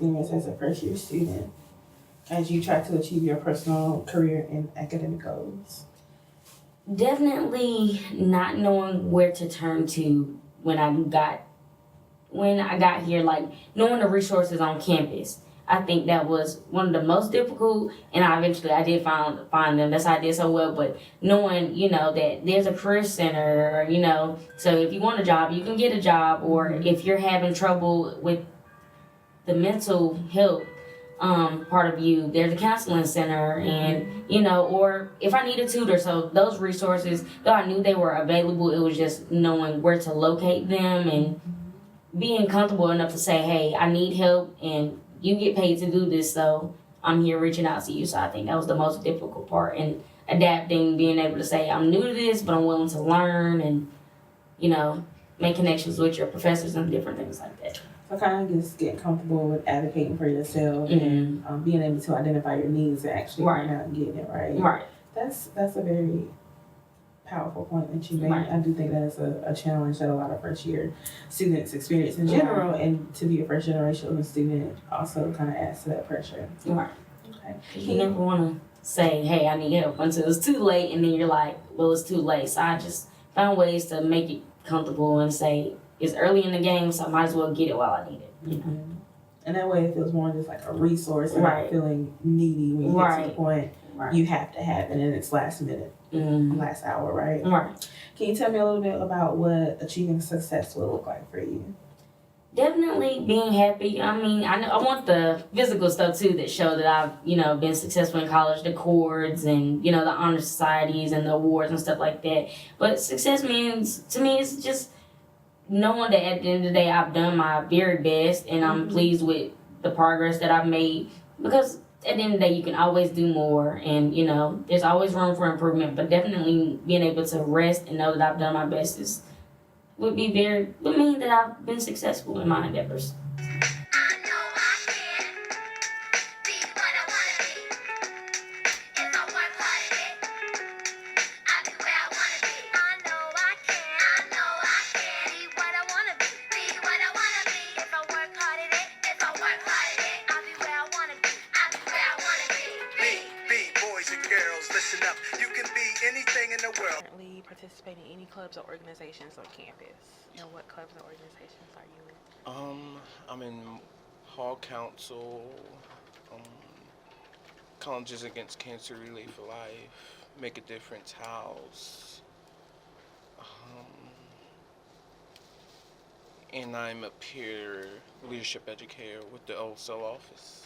experience as a first year student as you try to achieve your personal career and academic goals? Definitely not knowing where to turn to when I got here, like knowing the resources on campus. I think that was one of the most difficult, and I did find them. That's how I did so well. But knowing, that there's a career center, so if you want a job, you can get a job, or if you're having trouble with the mental health part of you, there's a counseling center, and or if I need a tutor. So those resources, though I knew they were available, it was just knowing where to locate them and being comfortable enough to say, hey, I need help, and you get paid to do this, so I'm here reaching out to you. So I think that was the most difficult part, and adapting, being able to say, I'm new to this, but I'm willing to learn, and make connections with your professors and different things like that. So kind of just getting comfortable with advocating for yourself and being able to identify your needs and actually going out and getting it right. Right. That's a very powerful point that you made. Right. I do think that is a challenge that a lot of first year students experience in general, and to be a first generation student also kind of adds to that pressure. Right. Okay. You never want to say, hey, I need help until it's too late, and then you're like, well, it's too late. So I just found ways to make it comfortable and say, it's early in the game, so I might as well get it while I need it. And that way it feels more just like a resource and not feeling needy when you get to the point you have to have it and it's last minute, last hour, right? Right. Can you tell me a little bit about what achieving success will look like for you? Definitely being happy. I mean, I want the physical stuff too that show that I've, been successful in college, the cords and, the honor societies and the awards and stuff like that. But success means, to me, it's just knowing that at the end of the day, I've done my very best and I'm pleased with the progress that I've made, because at the end of the day, you can always do more, and there's always room for improvement. But definitely being able to rest and know that I've done my best would mean that I've been successful in my endeavors. Participate in any clubs or organizations on campus? And what clubs or organizations are you in? I'm in Hall Council, Colleges Against Cancer Relay for Life, Make a Difference House, and I'm a peer leadership educator with the OSL office.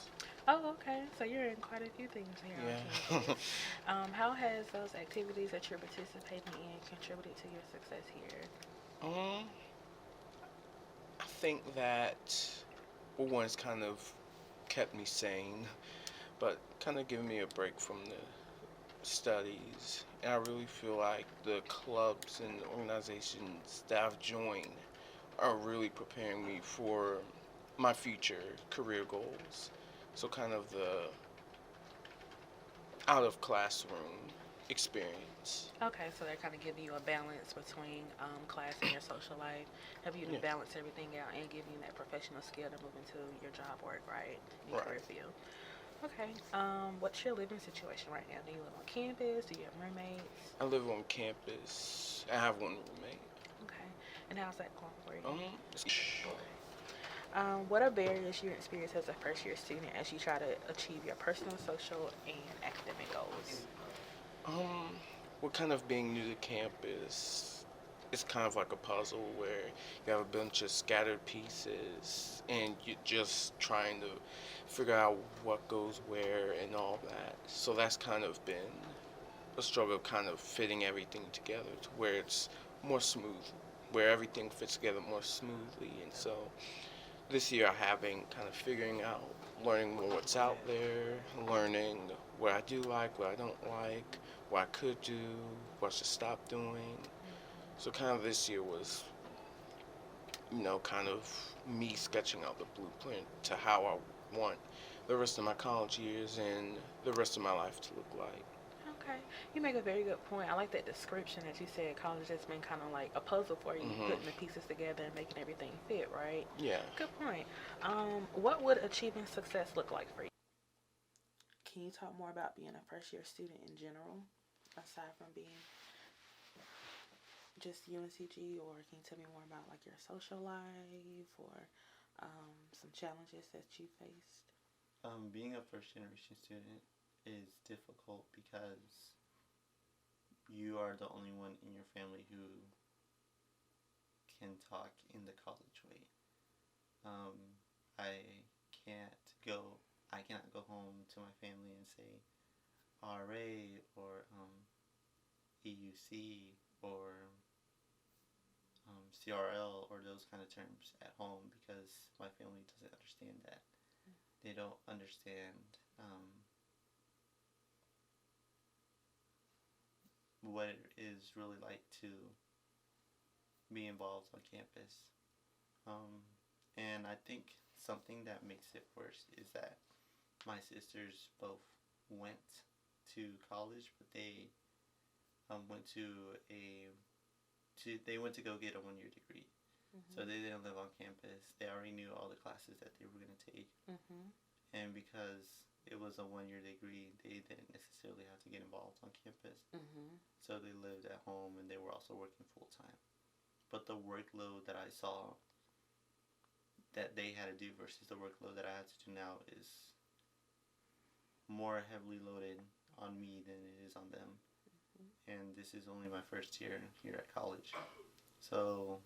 Oh, okay. So you're in quite a few things here. Yeah. How has those activities that you're participating in contributed to your success here? I think that, well, one, it's kind of kept me sane, but kind of given me a break from the studies. And I really feel like the clubs and organizations that I've joined are really preparing me for my future career goals. So kind of the out of classroom experience. Okay, so they're kind of giving you a balance between class and your social life, help you to balance everything out and give you that professional skill to move into your job work, right? Your career field. Okay. What's your living situation right now? Do you live on campus? Do you have roommates? I live on campus. I have one roommate. Okay. And how's that going for you? It's What are barriers you experience as a first year student as you try to achieve your personal, social, and academic goals? Well, kind of being new to campus, it's kind of like a puzzle where you have a bunch of scattered pieces and you're just trying to figure out what goes where and all that. So that's kind of been a struggle, kind of fitting everything together to where it's more smooth, where everything fits together more smoothly. And so this year I have been kind of figuring out, learning more what's out there, learning what I do like, what I don't like, what I could do, what I should stop doing. So kind of this year was, kind of me sketching out the blueprint to how I want the rest of my college years and the rest of my life to look like. Okay, you make a very good point. I like that description that you said. College has been kind of like a puzzle for you, putting the pieces together and making everything fit, right? Yeah. Good point. What would achieving success look like for you? Can you talk more about being a first year student in general, aside from being just UNCG, or can you tell me more about like your social life or some challenges that you faced? Being a first generation student is difficult because you are the only one in your family who can talk in the college way. I can't I cannot go home to my family and say RA or EUC or CRL or those kind of terms at home because my family doesn't understand that. They don't understand what it is really like to be involved on campus. And I think something that makes it worse is that my sisters both went to college, but they went they went to go get a 1-year degree. So they didn't live on campus. They already knew all the classes that they were going to take. And because it was a 1-year degree, they didn't necessarily have to get involved on campus. So they lived at home and they were also working full time. But the workload that I saw that they had to do versus the workload that I had to do now is more heavily loaded on me than it is on them. And this is only my first year here at college. So,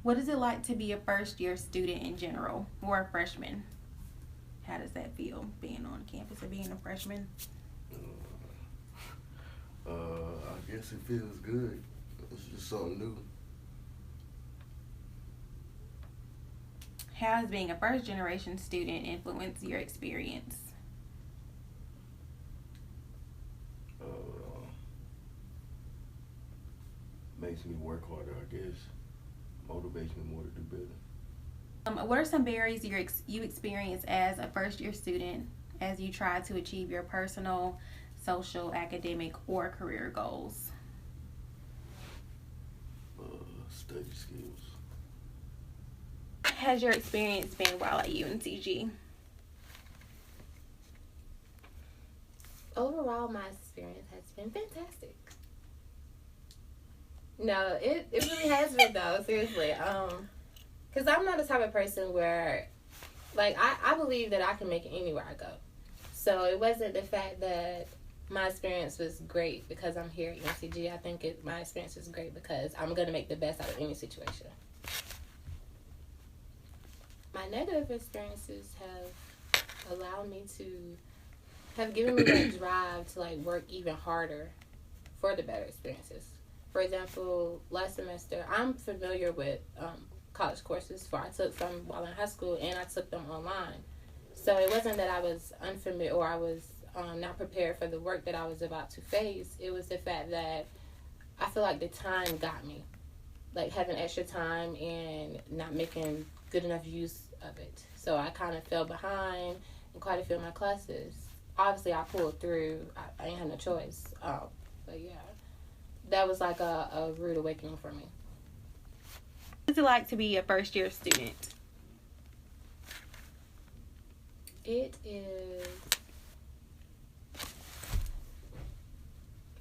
what is it like to be a first year student in general, or a freshman? How does that feel, being on campus or being a freshman? I guess it feels good. It's just something new. How has being a first generation student influenced your experience? Makes me work harder, I guess. Motivates me more to do better. What are some barriers you experience as a first year student as you try to achieve your personal, social, academic, or career goals? Study skills. Has your experience been while at UNCG? Overall, my experience has been fantastic. No, it really has been, though, seriously. Because I'm not the type of person where, like, I believe that I can make it anywhere I go. So it wasn't the fact that my experience was great because I'm here at UNCG. I think my experience is great because I'm going to make the best out of any situation. My negative experiences have allowed me to, have given me that drive to, like, work even harder for the better experiences. For example, last semester, I'm familiar with college courses, for I took some while in high school and I took them online. So it wasn't that I was unfamiliar or I was not prepared for the work that I was about to face. It was the fact that I feel like the time got me. Like having extra time and not making good enough use of it. So I kind of fell behind in quite a few of my classes. Obviously, I pulled through. I ain't had no choice. But yeah, that was like a rude awakening for me. What is it like to be a first year student? It is,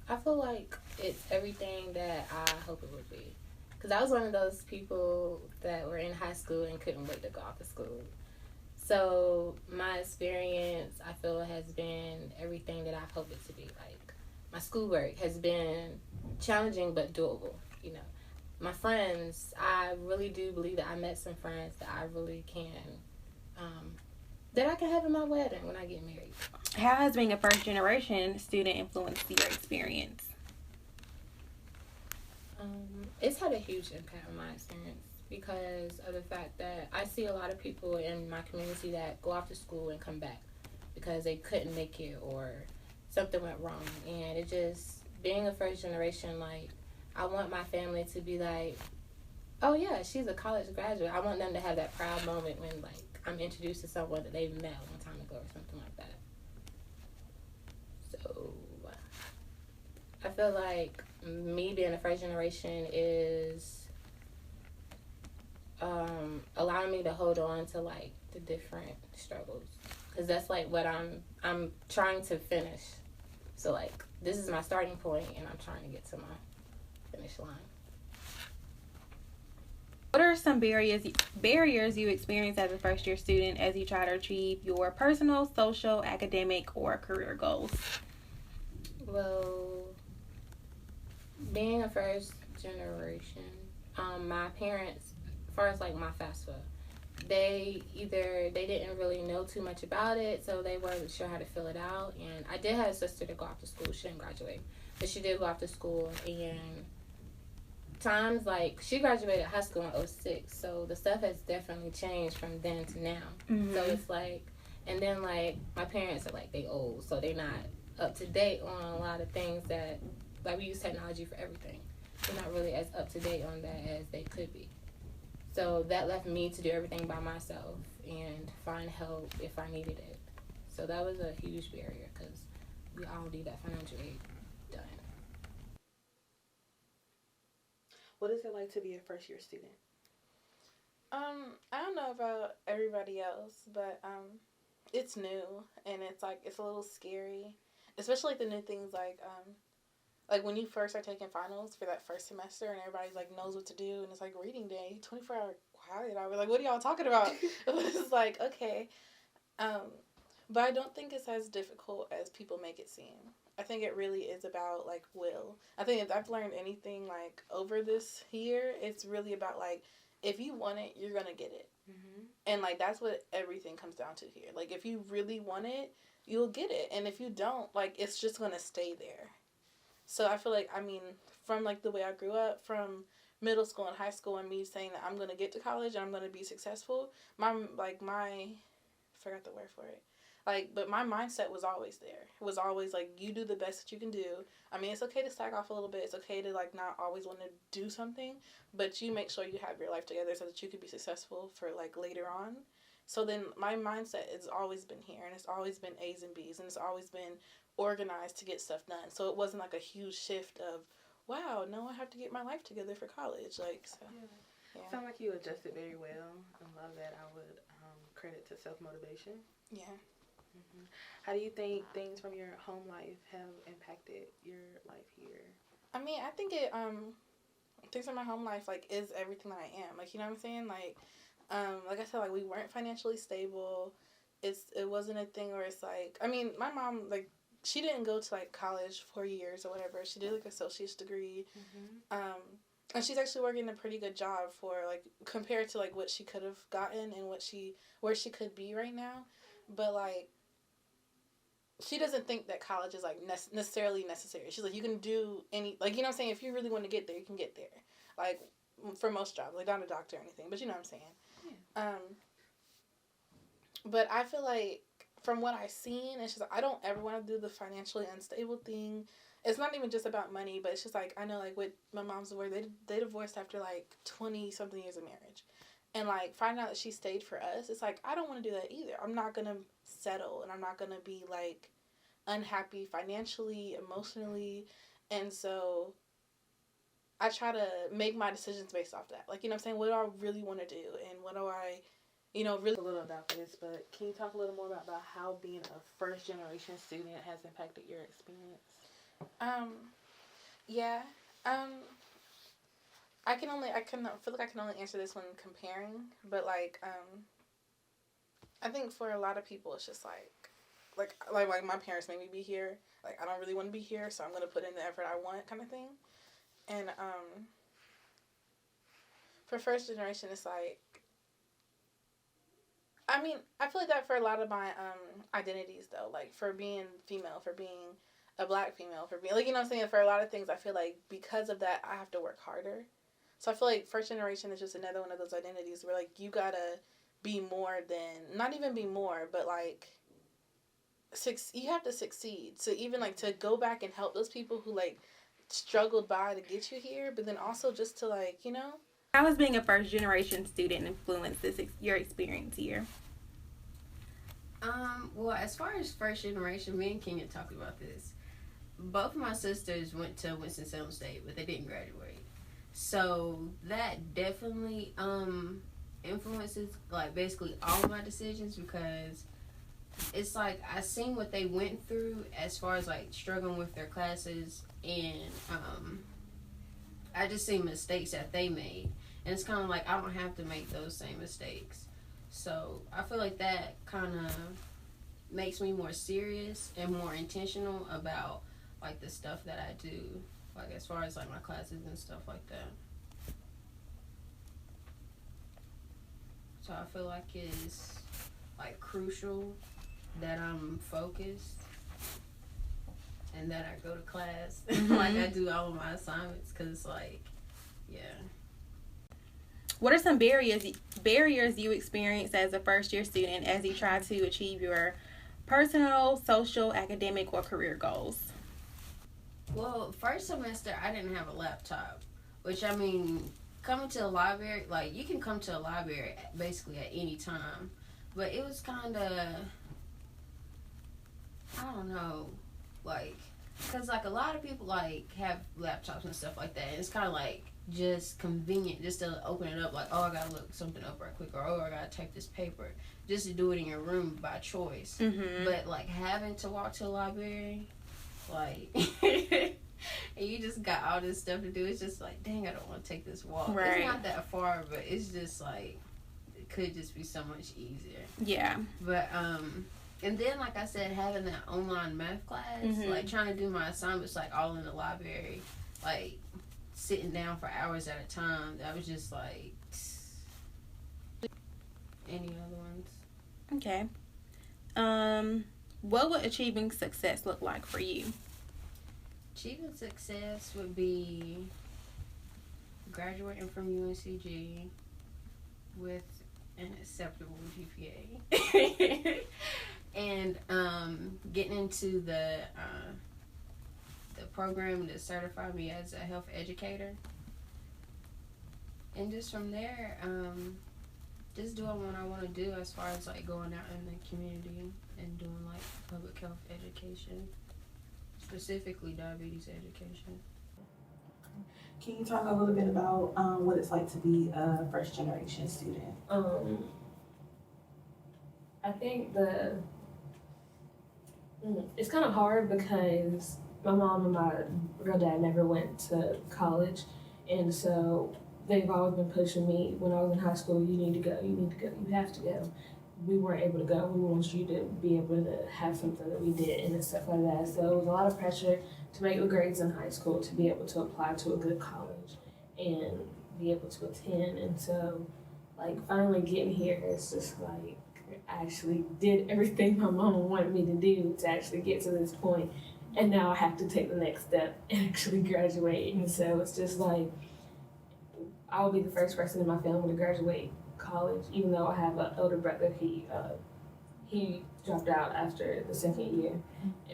I feel like it's everything that I hope it would be. Because I was one of those people that were in high school and couldn't wait to go off to school. So my experience, I feel, has been everything that I've hoped it to be. Like, my schoolwork has been challenging but doable, you know. My friends, I really do believe that I met some friends that I really can, that I can have in my wedding when I get married. How has being a first generation student influenced your experience? It's had a huge impact on my experience because of the fact that I see a lot of people in my community that go off to school and come back because they couldn't make it or something went wrong. And it just, being a first generation, like, I want my family to be like, oh yeah, she's a college graduate. I want them to have that proud moment when, like, I'm introduced to someone that they've met a long time ago or something like that. So feel like me being a first generation is allowing me to hold on to like the different struggles, because that's like what I'm trying to finish. So like this is my starting point, and I'm trying to get to my finish line. What are some barriers you experience as a first year student as you try to achieve your personal, social, academic, or career goals? Well, being a first generation, my parents, as far as like my FAFSA, they didn't really know too much about it, so they weren't sure how to fill it out. And I did have a sister to go off to school. She didn't graduate, but she did go off to school. And times like she graduated high school in 2006, so the stuff has definitely changed from then to now. Mm-hmm. So it's like, and then like my parents are like, they old, so they're not up to date on a lot of things that, like, we use technology for everything. They're not really as up to date on that as they could be. So that left me to do everything by myself and find help if I needed it. So that was a huge barrier, because we all need that financial aid done. What is it like to be a first year student? I don't know about everybody else, but it's new, and it's like it's a little scary, especially like the new things like when you first are taking finals for that first semester, and everybody's like knows what to do, and it's like reading day, 24-hour quiet hour. Like, what are y'all talking about? It's like, okay, but I don't think it's as difficult as people make it seem. I think it really is about like will. I think if I've learned anything like over this year, it's really about like, if you want it, you're gonna get it. Mm-hmm. And like that's what everything comes down to here. Like, if you really want it, you'll get it, and if you don't, like, it's just gonna stay there. So I feel like, I mean, from like the way I grew up, from middle school and high school, and me saying that I'm gonna get to college and I'm gonna be successful, my I forgot the word for it. Like, but my mindset was always there. It was always like, you do the best that you can do. I mean, it's okay to slack off a little bit. It's okay to like not always want to do something, but you make sure you have your life together so that you can be successful for like later on. So then my mindset has always been here, and it's always been A's and B's, and it's always been organized to get stuff done. So it wasn't like a huge shift of, wow, no, I have to get my life together for college. Like, so yeah. Sound like you adjusted very well. I love that. I would credit to self-motivation. Yeah. Mm-hmm. How do you think things from your home life have impacted your life here? I mean, I think it things from my home life like is everything that I am. Like, you know what I'm saying? Like I said, like, we weren't financially stable. It wasn't a thing where it's like, I mean, my mom, like, she didn't go to like college 4 years or whatever. She did like an associate's degree. Mm-hmm. And she's actually working a pretty good job for like, compared to like what she could have gotten and where she could be right now. But like, she doesn't think that college is like necessarily necessary. She's like, you can do any, like, you know what I'm saying? If you really want to get there, you can get there. Like, for most jobs, like not a doctor or anything, but you know what I'm saying? Yeah. But I feel like from what I've seen, it's just like, I don't ever want to do the financially unstable thing. It's not even just about money, but it's just like, I know like with my mom's word, they divorced after like 20 something years of marriage. And like finding out that she stayed for us, it's like, I don't want to do that either. I'm not going to settle, and I'm not going to be like unhappy financially, emotionally. And so I try to make my decisions based off that. Like, you know what I'm saying? What do I really want to do? And what do I, you know, really... A little about this, but can you talk a little more about how being a first generation student has impacted your experience? Yeah. I feel like I can only answer this when comparing, but like, I think for a lot of people, it's just like my parents made me be here. Like, I don't really want to be here, so I'm going to put in the effort I want, kind of thing. And, for first generation, it's like, I mean, I feel like that for a lot of my, identities, though, like, for being female, for being a black female, for being, like, you know what I'm saying, for a lot of things, I feel like because of that, I have to work harder. So I feel like first generation is just another one of those identities where, like, you gotta be more than, not even be more, but, like, you have to succeed. So even, like, to go back and help those people who, like, struggled by to get you here, but then also just to, like, you know. How has being a first generation student influenced your experience here? Well, as far as first generation, me and Kenya talked about this. both of my sisters went to Winston-Salem State, but they didn't graduate. So that definitely influences like basically all of my decisions, because it's like I seen what they went through as far as like struggling with their classes, and I just see mistakes that they made, and it's kind of like I don't have to make those same mistakes. So I feel like that kind of makes me more serious and more intentional about like the stuff that I do, like as far as like my classes and stuff like that. So I feel like it's like crucial that I'm focused and that I go to class. Like I do all of my assignments, because like, yeah. What are some barriers you experience as a first-year student as you try to achieve your personal, social, academic, or career goals? Well, first semester I didn't have a laptop, which I mean, coming to the library, like you can come to a library basically at any time, but it was kind of, I don't know, like, because like a lot of people like have laptops and stuff like that, and it's kind of like just convenient just to open it up, like, oh, I gotta look something up right quick, or oh, I gotta type this paper, just to do it in your room by choice. But like having to walk to the library, like and you just got all this stuff to do, it's just like, dang, I don't want to take this walk. It's not that far, but it's just like it could just be so much easier. Yeah. But and then like I said, having that online math class, like trying to do my assignments like all in the library, like sitting down for hours at a time, that was just like, any other ones? Okay. What would achieving success look like for you? Achieving success would be graduating from UNCG with an acceptable GPA and getting into the program to certify me as a health educator, and just from there just doing what I want to do as far as like going out in the community and doing like public health education, specifically diabetes education. Can you talk a little bit about what it's like to be a first generation student? I think it's kind of hard because my mom and my real dad never went to college, and so they've always been pushing me when I was in high school, you need to go, you have to go. We weren't able to go. We want you to be able to have something that we did and stuff like that. So it was a lot of pressure to make the grades in high school, to be able to apply to a good college and be able to attend. And so like finally getting here, it's just like I actually did everything my mama wanted me to do to actually get to this point. And now I have to take the next step and actually graduate. And so it's just like, I'll be the first person in my family to graduate college, even though I have an older brother. He dropped out after the second year,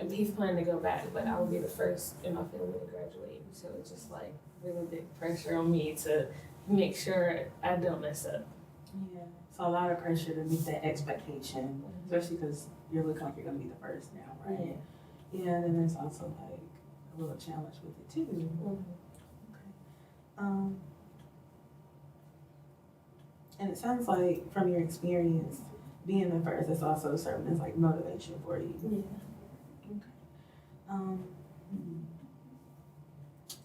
and he's planning to go back, but I will be the first in my family to graduate. So it's just like really big pressure on me to make sure I don't mess up. Yeah, so a lot of pressure to meet that expectation, especially because you're looking like you're going to be the first now, right? Yeah, and then there's also like a little challenge with it too. Okay. And it sounds like from your experience, being the first is also serving as like motivation for you. Yeah. Okay.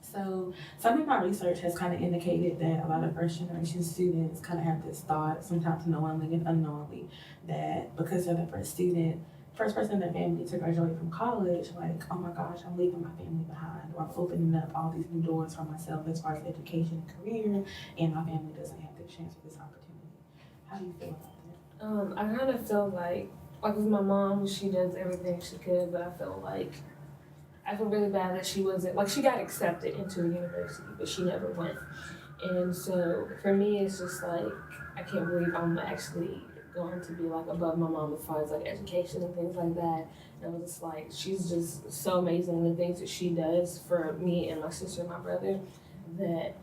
So some of my research has kind of indicated that a lot of first generation students kind of have this thought, sometimes knowingly and unknowingly, that because they're the first person in their family to graduate from college, like, oh my gosh, I'm leaving my family behind, or I'm opening up all these new doors for myself as far as education and career, and my family doesn't have the chance for this opportunity. How do you feel about that? I kind of feel like with my mom, she does everything she could, but I feel really bad that she wasn't, like, she got accepted into a university, but she never went. And so for me, it's just like, I can't believe I'm actually going to be like above my mom as far as like education and things like that. And I was just like, she's just so amazing in the things that she does for me and my sister and my brother, that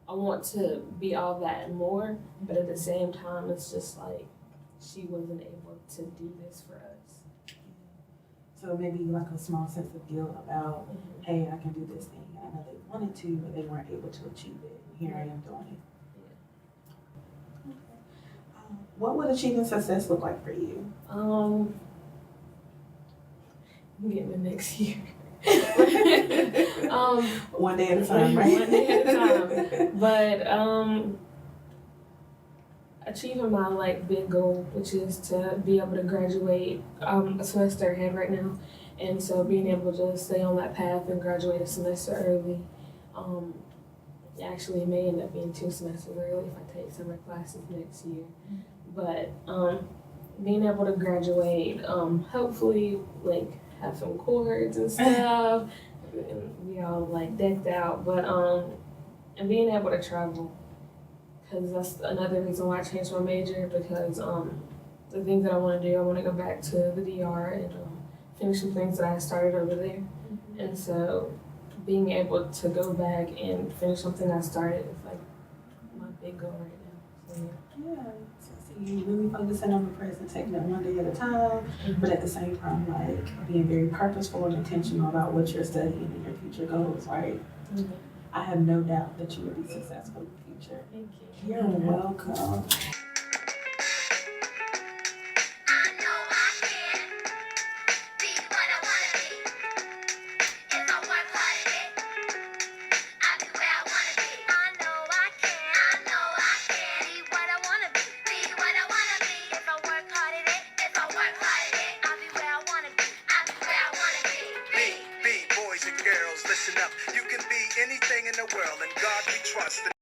I want to be all that and more, but at the same time, it's just like she wasn't able to do this for us. So So maybe like a small sense of guilt about, hey, I can do this thing. I know they wanted to, but they weren't able to achieve it. Here I am doing it. What would achieving success look like for you? Get me next year. One day at a time, right? One day at a time. But achieving my like big goal, which is to be able to graduate a semester ahead right now, and so being able to stay on that path and graduate a semester early. Actually, it may end up being 2 semesters early if I take summer classes next year. But being able to graduate, hopefully, like have some cords and stuff, and be all like decked out. But and being able to travel, because that's another reason why I changed my major. Because the things that I want to do, I want to go back to the DR and finish some things that I started over there, and so being able to go back and finish something I started is like my big goal right now. So, yeah. So you really focusing on the present, taking it one day at a time, but at the same time, like being very purposeful and intentional about what you're studying and your future goals, right? I have no doubt that you will be successful in the future. Thank you. You're welcome. Listen up, you can be anything in the world, and God we trust.